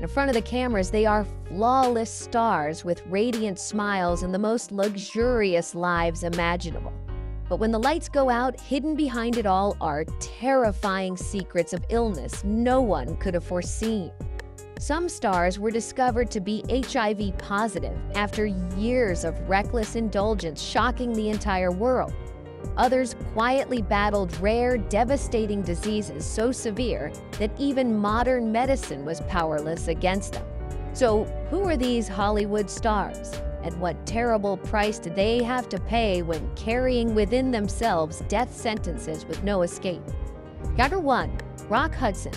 In front of the cameras, they are flawless stars with radiant smiles and the most luxurious lives imaginable. But when the lights go out, hidden behind it all are terrifying secrets of illness no one could have foreseen. Some stars were discovered to be HIV positive after years of reckless indulgence shocking the entire world. Others quietly battled rare, devastating diseases so severe that even modern medicine was powerless against them. So, who are these Hollywood stars? And what terrible price did they have to pay when carrying within themselves death sentences with no escape? Number 1. Rock Hudson.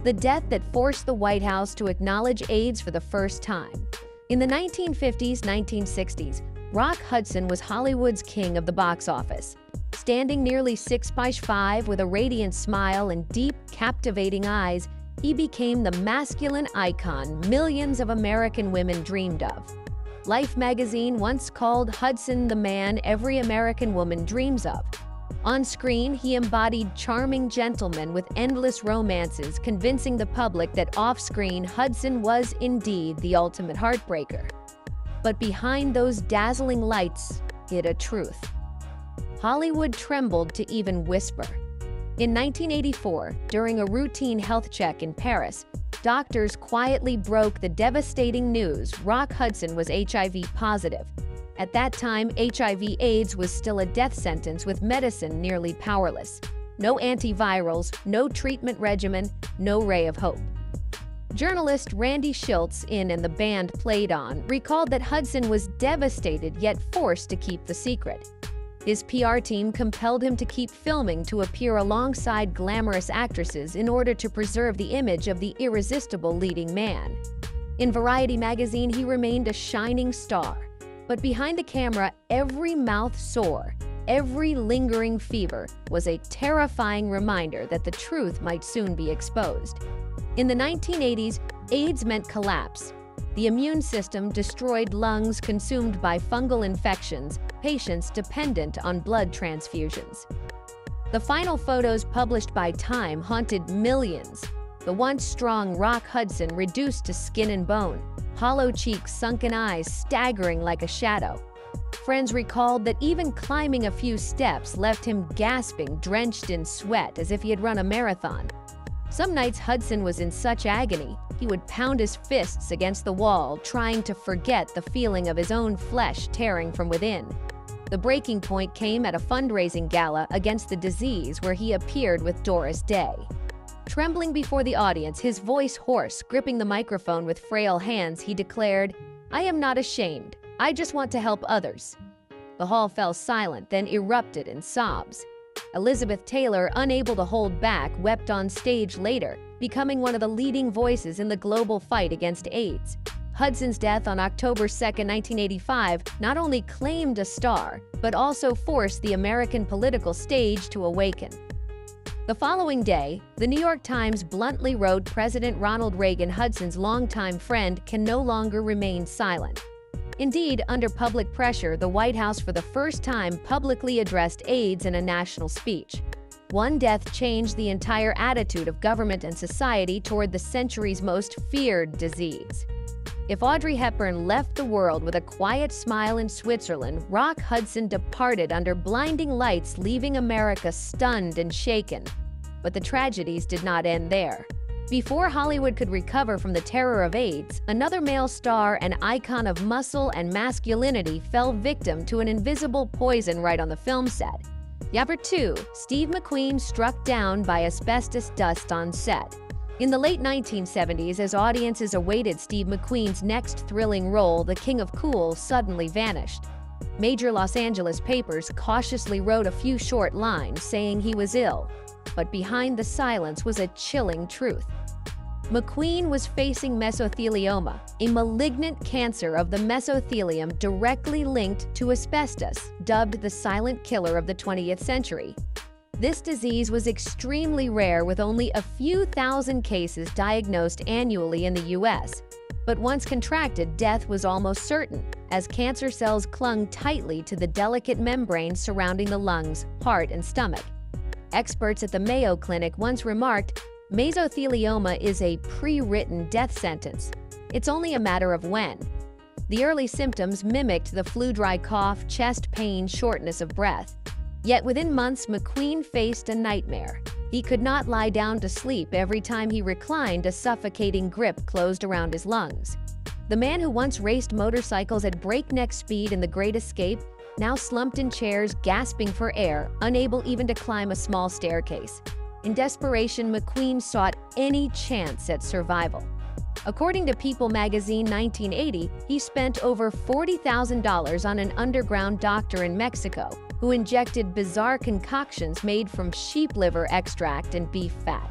The death that forced the White House to acknowledge AIDS for the first time. In the 1950s, 1960s, Rock Hudson was Hollywood's king of the box office. Standing nearly 6'5" with a radiant smile and deep, captivating eyes, he became the masculine icon millions of American women dreamed of. Life magazine once called Hudson the man every American woman dreams of. On screen, he embodied charming gentlemen with endless romances, convincing the public that off-screen Hudson was indeed the ultimate heartbreaker. But behind those dazzling lights hid a truth. Hollywood trembled to even whisper. In 1984, during a routine health check in Paris, doctors quietly broke the devastating news Rock Hudson was HIV positive. At that time, HIV/AIDS was still a death sentence with medicine nearly powerless. No antivirals, no treatment regimen, no ray of hope. Journalist Randy Schultz, in And the Band Played On, recalled that Hudson was devastated yet forced to keep the secret. His PR team compelled him to keep filming to appear alongside glamorous actresses in order to preserve the image of the irresistible leading man. In Variety magazine, he remained a shining star. But behind the camera, every mouth sore, every lingering fever was a terrifying reminder that the truth might soon be exposed. In the 1980s, AIDS meant collapse. The immune system destroyed lungs consumed by fungal infections, patients dependent on blood transfusions. The final photos published by Time haunted millions. The once strong Rock Hudson reduced to skin and bone, hollow cheeks, sunken eyes, staggering like a shadow. Friends recalled that even climbing a few steps left him gasping, drenched in sweat, as if he had run a marathon. Some nights Hudson was in such agony, he would pound his fists against the wall, trying to forget the feeling of his own flesh tearing from within. The breaking point came at a fundraising gala against the disease where he appeared with Doris Day. Trembling before the audience, his voice hoarse, gripping the microphone with frail hands, he declared, "I am not ashamed. I just want to help others." The hall fell silent, then erupted in sobs. Elizabeth Taylor, unable to hold back, wept on stage later, becoming one of the leading voices in the global fight against AIDS. Hudson's death on October 2, 1985, not only claimed a star, but also forced the American political stage to awaken. The following day, the New York Times bluntly wrote President Ronald Reagan, Hudson's longtime friend, can no longer remain silent. Indeed, under public pressure, the White House for the first time publicly addressed AIDS in a national speech. One death changed the entire attitude of government and society toward the century's most feared disease. If Audrey Hepburn left the world with a quiet smile in Switzerland, Rock Hudson departed under blinding lights, leaving America stunned and shaken. But the tragedies did not end there. Before Hollywood could recover from the terror of AIDS, another male star, an icon of muscle and masculinity, fell victim to an invisible poison right on the film set. Number 2. Steve McQueen struck down by asbestos dust on set. In the late 1970s, as audiences awaited Steve McQueen's next thrilling role, the King of Cool suddenly vanished. Major Los Angeles papers cautiously wrote a few short lines saying he was ill. But behind the silence was a chilling truth. McQueen was facing mesothelioma, a malignant cancer of the mesothelium directly linked to asbestos, dubbed the silent killer of the 20th century. This disease was extremely rare, with only a few thousand cases diagnosed annually in the U.S. But once contracted, death was almost certain, as cancer cells clung tightly to the delicate membranes surrounding the lungs, heart, and stomach. Experts at the Mayo Clinic once remarked, Mesothelioma is a pre-written death sentence. It's only a matter of when. The early symptoms mimicked the flu-dry cough, chest pain, shortness of breath. Yet within months, McQueen faced a nightmare. He could not lie down to sleep. Every time he reclined, a suffocating grip closed around his lungs. The man who once raced motorcycles at breakneck speed in The Great Escape now slumped in chairs, gasping for air, unable even to climb a small staircase. In desperation, McQueen sought any chance at survival. According to People magazine 1980, he spent over $40,000 on an underground doctor in Mexico who injected bizarre concoctions made from sheep liver extract and beef fat.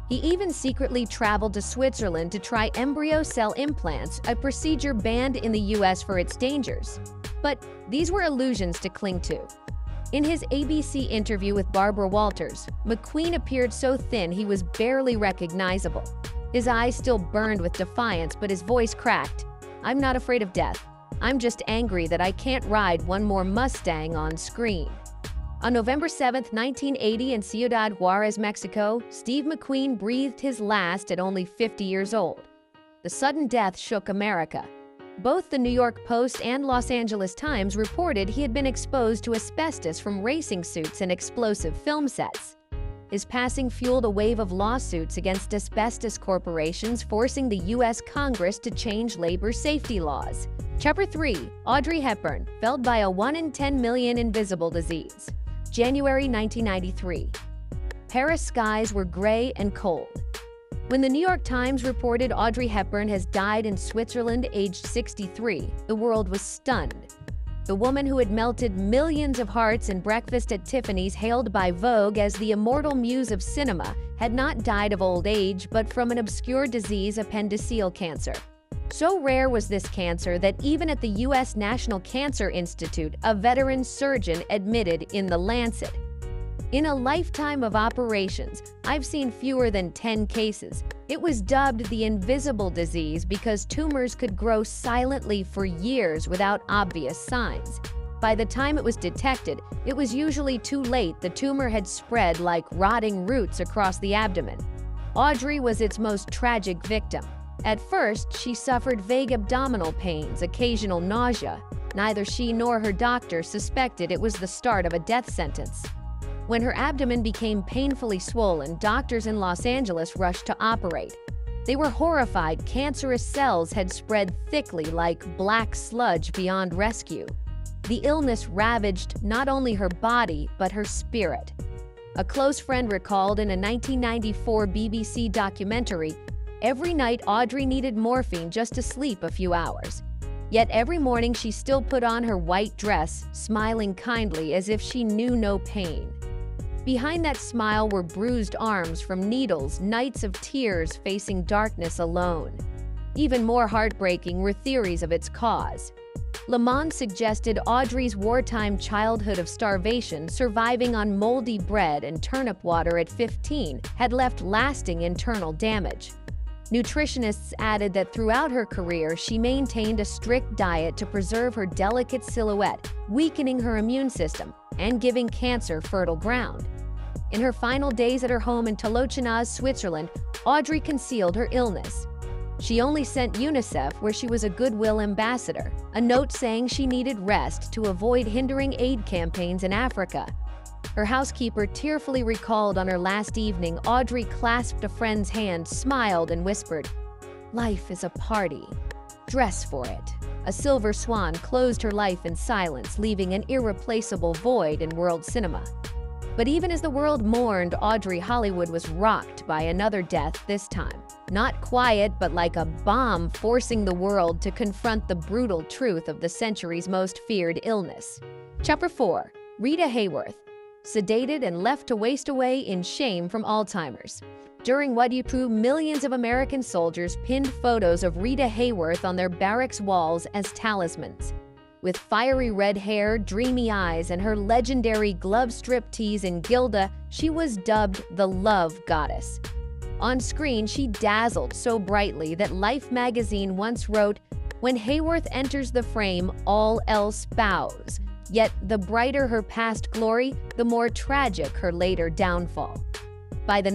He even secretly traveled to Switzerland to try embryo cell implants, a procedure banned in the US for its dangers. But these were illusions to cling to. In his ABC interview with Barbara Walters, McQueen appeared so thin he was barely recognizable. His eyes still burned with defiance, but his voice cracked. "I'm not afraid of death. I'm just angry that I can't ride one more Mustang on screen." On November 7, 1980, in Ciudad Juarez, Mexico, Steve McQueen breathed his last at only 50 years old. The sudden death shook America. Both the New York Post and Los Angeles Times reported he had been exposed to asbestos from racing suits and explosive film sets. His passing fueled a wave of lawsuits against asbestos corporations, forcing the U.S. Congress to change labor safety laws. Chapter 3. Audrey Hepburn, felled by a 1 in 10 million invisible disease. January 1993. Paris skies were gray and cold. When the New York Times reported Audrey Hepburn has died in Switzerland aged 63, the world was stunned. The woman who had melted millions of hearts in Breakfast at Tiffany's, hailed by Vogue as the immortal muse of cinema, had not died of old age but from an obscure disease, appendiceal cancer. So rare was this cancer that even at the U.S. National Cancer Institute, a veteran surgeon admitted in The Lancet, "In a lifetime of operations, I've seen fewer than 10 cases. It was dubbed the invisible disease because tumors could grow silently for years without obvious signs. By the time it was detected, it was usually too late. The tumor had spread like rotting roots across the abdomen." Audrey was its most tragic victim. At first, she suffered vague abdominal pains, occasional nausea. Neither she nor her doctor suspected it was the start of a death sentence. When her abdomen became painfully swollen, doctors in Los Angeles rushed to operate. They were horrified. Cancerous cells had spread thickly like black sludge beyond rescue. The illness ravaged not only her body, but her spirit. A close friend recalled in a 1994 BBC documentary, "Every night Audrey needed morphine just to sleep a few hours. Yet every morning she still put on her white dress, smiling kindly as if she knew no pain." Behind that smile were bruised arms from needles, nights of tears facing darkness alone. Even more heartbreaking were theories of its cause. Le Monde suggested Audrey's wartime childhood of starvation, surviving on moldy bread and turnip water at 15, had left lasting internal damage. Nutritionists added that throughout her career, she maintained a strict diet to preserve her delicate silhouette, weakening her immune system and giving cancer fertile ground. In her final days at her home in Tolochenaz, Switzerland, Audrey concealed her illness. She only sent UNICEF, where she was a goodwill ambassador, a note saying she needed rest to avoid hindering aid campaigns in Africa. Her housekeeper tearfully recalled on her last evening, Audrey clasped a friend's hand, smiled, and whispered, "Life is a party. Dress for it." A silver swan closed her life in silence, leaving an irreplaceable void in world cinema. But even as the world mourned Audrey, Hollywood was rocked by another death, this time. Not quiet, but like a bomb, forcing the world to confront the brutal truth of the century's most feared illness. Chapter 4. Rita Hayworth, sedated and left to waste away in shame from Alzheimer's. During what you prove, millions of American soldiers pinned photos of Rita Hayworth on their barracks walls as talismans. With fiery red hair, dreamy eyes, and her legendary glove striptease in Gilda, she was dubbed the Love Goddess. On screen, she dazzled so brightly that Life magazine once wrote, "When Hayworth enters the frame, all else bows." Yet the brighter her past glory, the more tragic her later downfall. By the